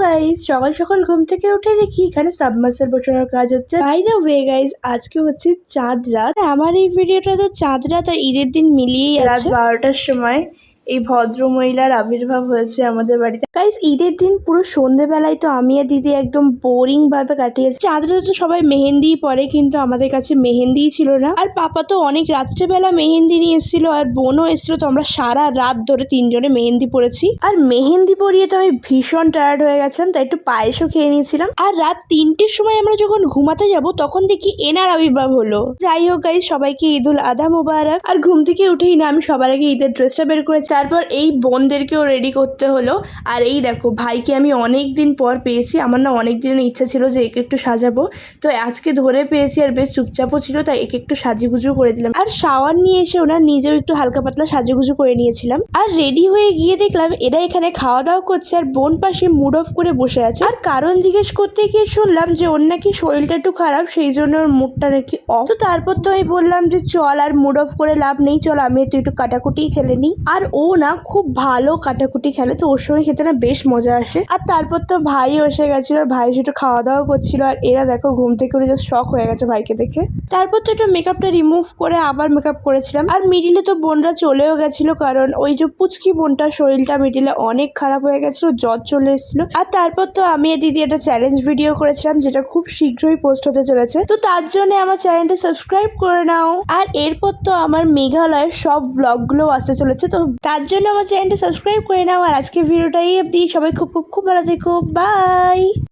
Guys, সকাল সকাল ঘুম থেকে উঠে দেখি এখানে সাবমার্সাল বসানোর কাজ হচ্ছে। বাই দ্য ওয়ে গাইস, আজকে হচ্ছে চাঁদ রাত। আমার এই ভিডিওটা তো চাঁদ রাত আর ঈদের দিন মিলিয়েই আছে। রাত 12টার সময় এই ভদ্র মহিলার আবির্ভাব হয়েছে আমাদের বাড়িতে। গাইস, ঈদের দিন পুরো সন্ধ্যেবেলায় তো আমি আর দিদি একদম বোরিং ভাবে কাটিয়েছি। চাঁদ রাতে তো সবাই মেহেন্দি পরে, কিন্তু আমাদের কাছে মেহেন্দিই ছিল না। আর পাপা তো অনেক রাত্রেবেলা মেহেন্দি নিয়ে এসেছিল, আর বোনও এসেছিল। তো আমরা সারা রাত ধরে তিনজনে মেহেন্দি পরেছি। আর মেহেন্দি পরিয়ে তো আমি ভীষণ টায়ার্ড হয়ে গেছিলাম, তাই একটু পায়েসও খেয়ে নিয়েছিলাম। আর রাত 3টের সময় আমরা যখন ঘুমাতে যাব তখন দেখি এনার আবির্ভাব হলো। যাই হোক গাইস, সবাইকে ঈদুল আধা মোবারক। আর ঘুম থেকে উঠেই না আমি সবার আগে ঈদের ড্রেসটা বের করেছি, তারপর এই বোনদেরকেও রেডি করতে হলো। আর এই দেখো, ভাইকে আমি অনেক দিন পর পেয়েছি। আমার না অনেক দিনের ইচ্ছা ছিল যে একে একটু সাজাবো, তো আজকে ধরে পেয়েছি। আর বেশ চুপচাপও ছিল, তাই একে একটু সাজুগুজু করে দিলাম। আর শাওয়ার নিয়ে এসে ওরা নিজেও একটু হালকা পাতলা সাজুগুজু করে নিয়েছিলাম। আর রেডি হয়ে গিয়ে দেখলাম এরা এখানে খাওয়া দাওয়া করছে, আর বোন পাশে মুড অফ করে বসে আছে। আর কারণ জিজ্ঞেস করতে গিয়ে শুনলাম যে ওর নাকি শরীরটা একটু খারাপ, সেই জন্য ওর মুডটা নাকি অফ। তো তারপর তো আমি বললাম যে চল, আর মুড অফ করে লাভ নেই, চল আমি একটু কাটাকুটি খেলে নিই। আর ও না খুব ভালো কাটাকুটি খেলে, তো ওর সঙ্গে খেতে না বেশ মজা আসে। আর তারপর তো ভাই এসে গেছিল, আর ভাই একটু খাওয়া দাওয়া করছিল। আর এরা দেখো ঘুম থেকে উঠে জাস্ট শক হয়ে গেছে ভাইকে দেখে। তারপর তো একটু মেকআপটা রিমুভ করে আবার মেকআপ করেছিলাম। আর মিডিলে তো বোনরা চলেও গেছিল, কারণ ওই যে পুচকি বোনটার শরীরটা মিডিলে অনেক খারাপ হয়ে গেছিল, জ্বর চলে এসেছিল। আর তারপর তো আমি আর দিদি একটা চ্যালেঞ্জ ভিডিও করেছিলাম, যেটা খুব শীঘ্রই পোস্ট হতে চলেছে। তো তার জন্য আমার চ্যানেলটা সাবস্ক্রাইব করে নাও। আর এরপর তো আমার মেঘালয়ের সব ব্লগগুলো আসতে চলেছে, তো তার জন্য আমার চ্যানেলটা সাবস্ক্রাইব করে নাও। আর আজকে ভিডিওটাই অবধি, সবাই খুব খুব খুব ভালো থেকো, বাই।